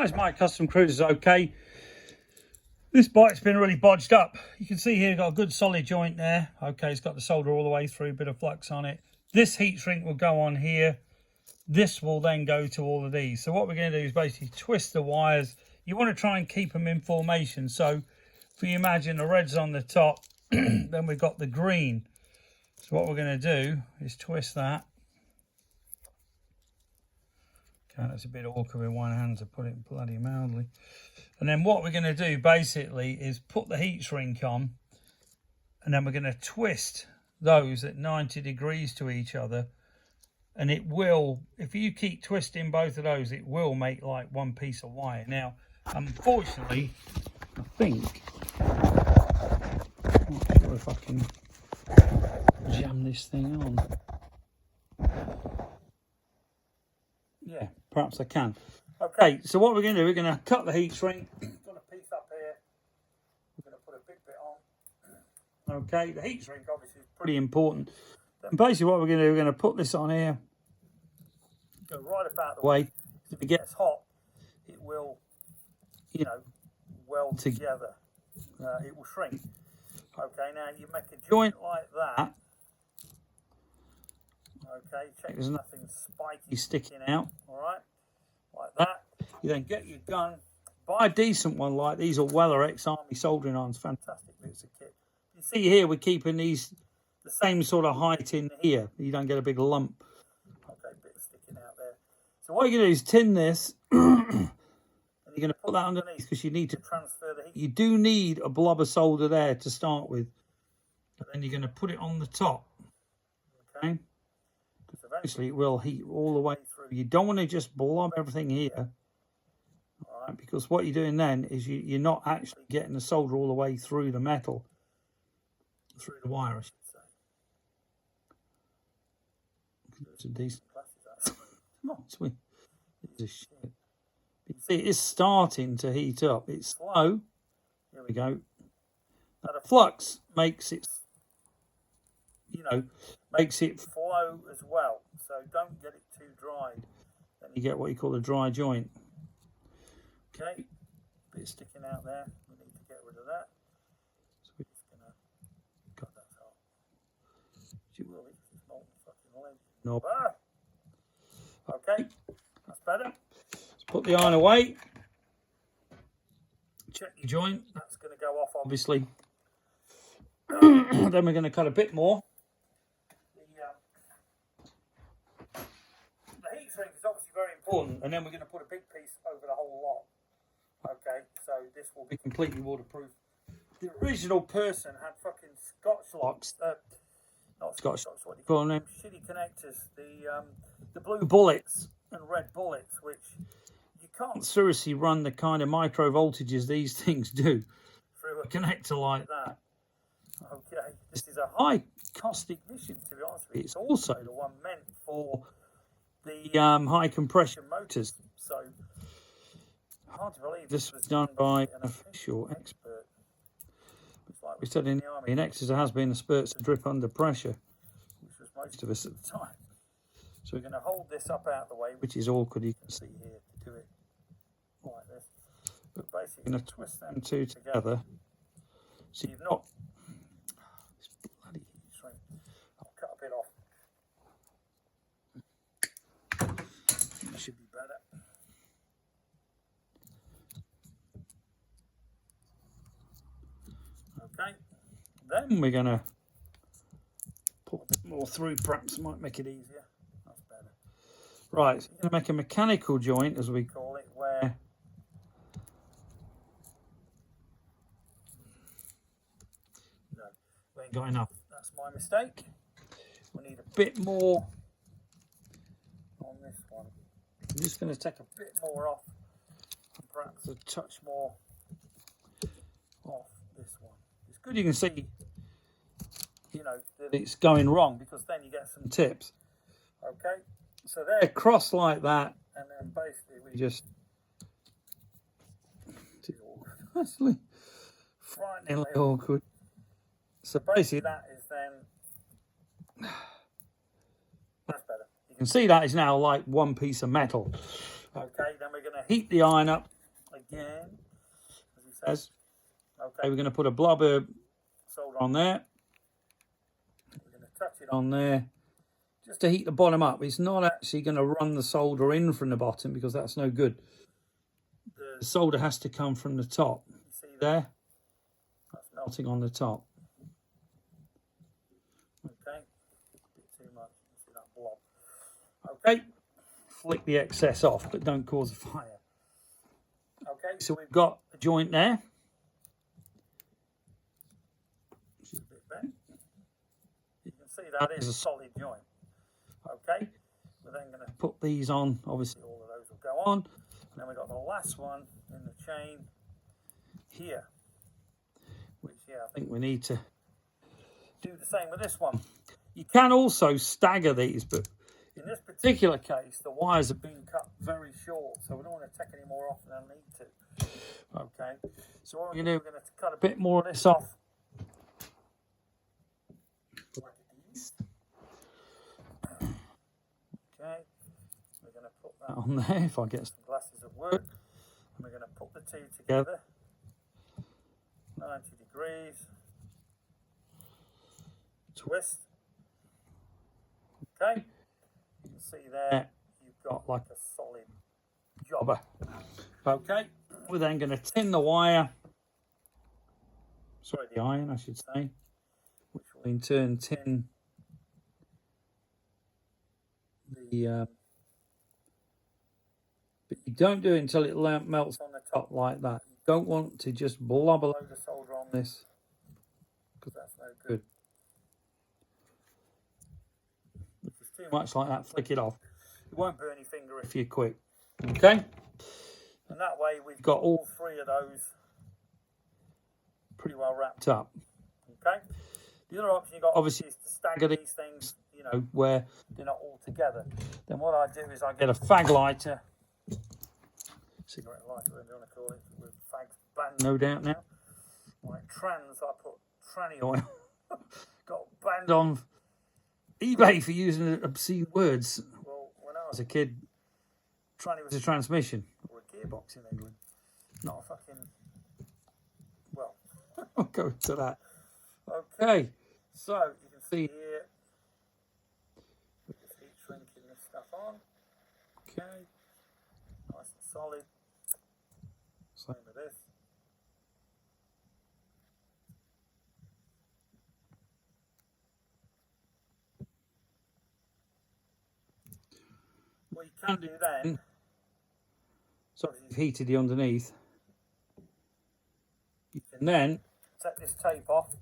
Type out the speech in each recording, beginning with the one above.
Guys, my custom cruiser is okay. This bike's been really bodged up. You can see here, got a good solid joint there. Okay, it's got the solder all the way through, bit of flux on it. This heat shrink will go on here. This will then go to all of these. So what we're going to do is basically twist the wires. You want to try and keep them in formation. So if you imagine the red's on the top, then we've got the green. So what we're going to do is twist that. Okay, that's a bit awkward with one hand, to put it bloody mildly. And then what we're going to do basically is put the heat shrink on, and then we're going to twist those at 90 degrees to each other. And it will, if you keep twisting both of those, it will make like one piece of wire. Now, unfortunately, I think, I'm not sure if I can jam this thing on. Yeah, perhaps I can. Okay, so what we're going to do, we're going to cut the heat shrink. Got a piece up here. We're going to put a big bit on. Okay, the heat shrink obviously is pretty important. And basically what we're going to do, we're going to put this on here. Go right about the way. If it gets hot, it will, you know, weld together. It will shrink. Okay, now you make a joint like that. Okay, check there's nothing spiky sticking out. All right, like that. You then get your gun. Buy a decent one like these, or Weller ex-army soldering irons. Fantastic bits of kit. You see here, we're keeping these the same sort of height in here. You don't get a big lump. Okay, bit sticking out there. So what you're going to do is tin this, and you're going to put that underneath because you need to transfer the heat. You do need a blob of solder there to start with. And then you're going to put it on the top. Okay. Because eventually it will heat all the way through. You don't want to just blob everything here. All right, because what you're doing then is you're not actually getting the solder all the way through the metal. Through the wire, I should say. It's a decent glasses, not sweet. It's a shit. You see, it's starting to heat up. It's slow. Here we go. Now the flux makes it, you know, makes it flow as well. So don't get it too dry. Then you get what you call a dry joint. Okay, bit sticking out there. We need to get rid of that. So we're just gonna cut that off. She will. It's not fucking leg. No. Okay, that's better. Let's put the iron away. Check your joint. That's going to go off, obviously. Then we're going to cut a bit more. The heat shrink is obviously very important, and then we're going to put a big piece over the whole lot. Okay, so this will be completely waterproof. The original person had fucking Scotch locks. Not Scotch locks, what do you call them? Shitty connectors. The blue bullets and red bullets, which you can't seriously run the kind of micro voltages these things do through a connector like that. Okay, this is a high cost ignition, to be honest with you. It's also the one meant for the high compression motors. So hard to believe this was done by an official expert. It's like we said in the army, an exeter has been a spurt to drip under pressure, which was most of us at the time. So we're going to hold this up out of the way, which is awkward. You can see here to do it like this. But basically, going to twist them two together. So you've not. This bloody heat shrink. I'll cut a bit off. That should be better. Okay. Then we're going to put a bit more through. Perhaps might make it easier. Right, so we're going to make a mechanical joint, as we call it, where no, we ain't got enough. That's my mistake. We need a bit more on this one. I'm just going to take a bit more off, and perhaps a touch more off this one. It's good you can see, you know, that it's going wrong, because then you get some tips. Okay. So they're crossed like that, and then basically we just actually frighteningly awkward. So basically that is then that's better. You can see that is now like one piece of metal. Okay, then we're going to heat the iron up again, as he says. Okay, we're going to put a blob of solder on there. We're going to touch it on there just to heat the bottom up. It's not actually going to run the solder in from the bottom because that's no good. The solder has to come from the top. You see there? That's melting on the top. Okay, a bit too much. You see that blob. Okay, flick the excess off, but don't cause a fire. Okay, so we've got a joint there. Which is a bit bent. You can see that is a solid joint. Okay, we're then going to put these on. Obviously, all of those will go on. And then we've got the last one in the chain here. Which, yeah, I think we need to do the same with this one. You can also stagger these, but in this particular case, the wires have been cut very short, so we don't want to take any more off than I need to. Okay, so what we're going to do, we're going to cut a bit more of this off. Like these. Okay, we're going to put that on there if I get some glasses at work. And we're going to put the two together. 90 degrees. Twist. Okay. You can see there you've got like a solid jobber. Okay. We're then going to tin the wire. Sorry, the iron, I should say. Which will in turn tin the... but you don't do it until it melts on the top like that. You don't want to just blob a load of solder on this because that's no good. If it's too much like that, flick it off. It won't burn your finger if you're quick. Okay? And that way we've got all three of those pretty well wrapped up. Okay? The other option you've got obviously is to stagger these things, you know, where they're not all together. Then what I do is I get a fag lighter. Cigarette lighter, whatever you want to call it, with fags banned no doubt now. Like trans, I put tranny oil. Got banned on eBay for using obscene words. Well, when I was a kid, tranny was a transmission or a gearbox in England, not a fucking. Well, I'll go into that. Okay, so you can see here, we're just heat shrinking this stuff on. Okay, nice and solid. Same with this. What you can do then, so you've heated the underneath, you can then take this tape off,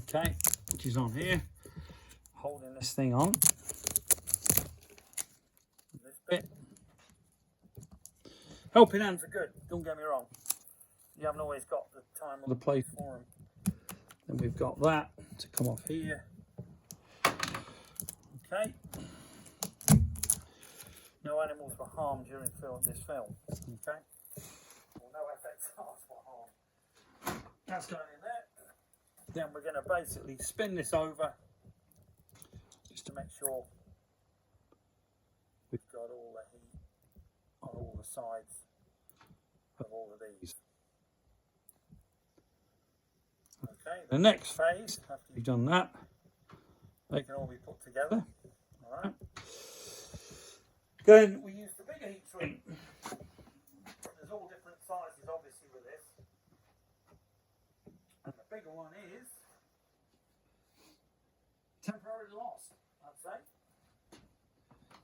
okay, which is on here, holding this thing on, this bit. Helping hands are good, don't get me wrong. You haven't always got the time or the place for them. Then we've got that to come off here. Okay. No animals were harmed during this film. Okay. Well, no FXRs were harmed. That's going in there. Then we're going to basically spin this over just to make sure we've got all the heat on all the sides of all of these. Okay, the next phase, after you've done that, they can all be put together. Alright. Then we use the bigger heat shrink. There's all different sizes obviously with this. And the bigger one is temporarily lost, I'd say.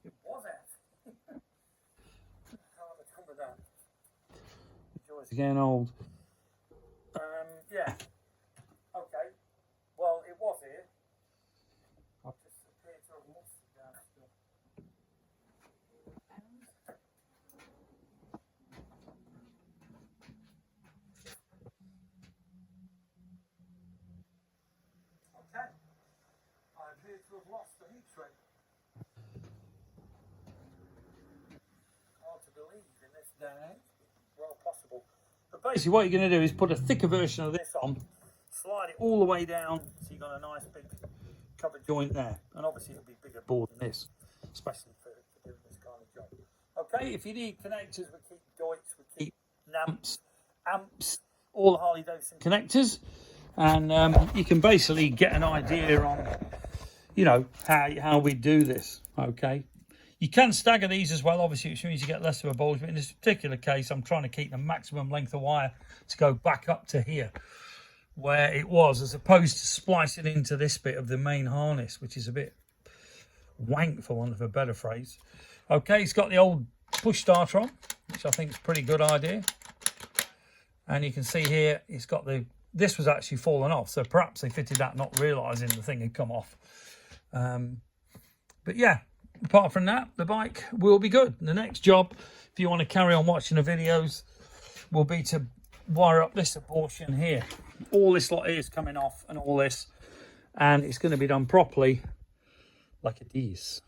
It was out. How have I come with that? It's again old. Yeah. Okay. Well, it was here. I've just appeared to have lost it down still. Okay. I appear to have lost the heat shrink. Hard to believe in this day and age. Well, possible. But basically what you're going to do is put a thicker version of this on, slide it all the way down so you've got a nice big covered joint there. And obviously it'll be bigger board than this, especially for doing this kind of job. Okay, if you need connectors, we keep Deutz, we keep Namps, amps, all the Harley Davidson connectors, and you can basically get an idea on, you know, how we do this. Okay, you can stagger these as well, obviously, which means you get less of a bulge, but in this particular case, I'm trying to keep the maximum length of wire to go back up to here where it was, as opposed to splicing into this bit of the main harness, which is a bit wank, for want of a better phrase. Okay, it's got the old push starter on, which I think is a pretty good idea. And you can see here, it's got this was actually fallen off, so perhaps they fitted that not realising the thing had come off. But yeah, apart from that, the bike will be good. The next job, if you want to carry on watching the videos, will be to wire up this abortion here. All this lot here is coming off, and all this, and it's going to be done properly, like it is.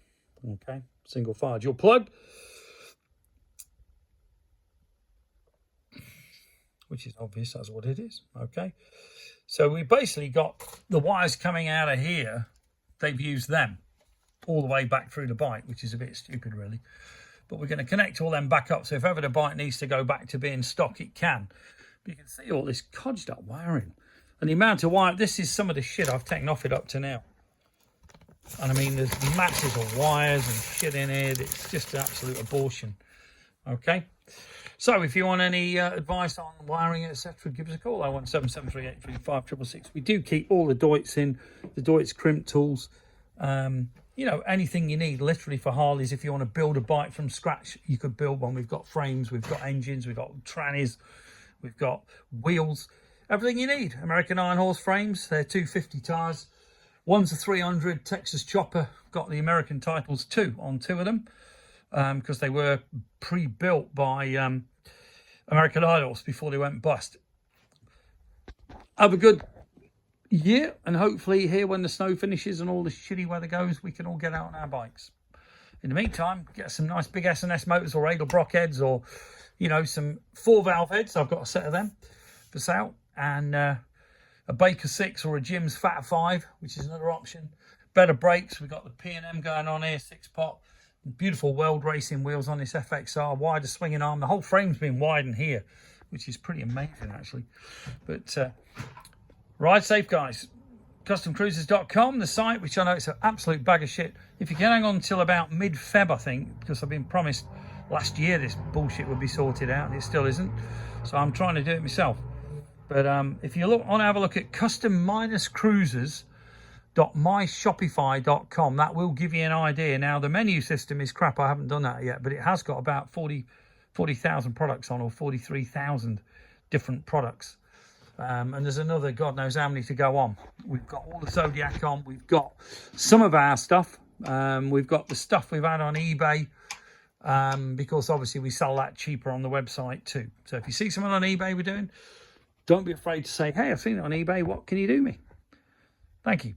Okay, single file dual plug, which is obvious, that's what it is. Okay, so we basically got the wires coming out of here, they've used them all the way back through the bike, which is a bit stupid really, but we're going to connect all them back up, so if ever the bike needs to go back to being stock, it can. But you can see all this codged up wiring, and the amount of wire, this is some of the shit I've taken off it up to now. And I mean, there's masses of wires and shit in here. It's just an absolute abortion. Okay. So if you want any advice on wiring, etc., give us a call. 01773835666. We do keep all the Deutz in, the Deutz crimp tools. You know, anything you need literally for Harleys. If you want to build a bike from scratch, you could build one. We've got frames, we've got engines, we've got trannies, we've got wheels, everything you need. American Iron Horse frames, they're 250 tires. One's a 300 Texas chopper, got the American titles too on two of them, because they were pre-built by American Iron Horse before they went bust. Have a good year, and hopefully here when the snow finishes and all the shitty weather goes, we can all get out on our bikes. In the meantime, get some nice big S&S motors or Edelbrock heads, or, you know, some 4-valve heads. I've got a set of them for sale, and a Baker 6 or a Jim's Fat 5, which is another option. Better brakes, we've got the P&M going on here, 6-pot. Beautiful weld racing wheels on this FXR, wider swinging arm. The whole frame's been widened here, which is pretty amazing actually. But ride safe, guys. CustomCruisers.com, the site, which I know it's an absolute bag of shit. If you can hang on until about mid-Feb, I think, because I've been promised last year this bullshit would be sorted out, and it still isn't. So I'm trying to do it myself. But if you want to have a look at custom-cruisers.myshopify.com, that will give you an idea. Now, the menu system is crap. I haven't done that yet, but it has got about 40,000 products on, or 43,000 different products. And there's another, God knows how many to go on. We've got all the Zodiac on. We've got some of our stuff. We've got the stuff we've had on eBay, because obviously we sell that cheaper on the website too. So if you see someone on eBay we're doing, don't be afraid to say, hey, I've seen it on eBay. What can you do me? Thank you.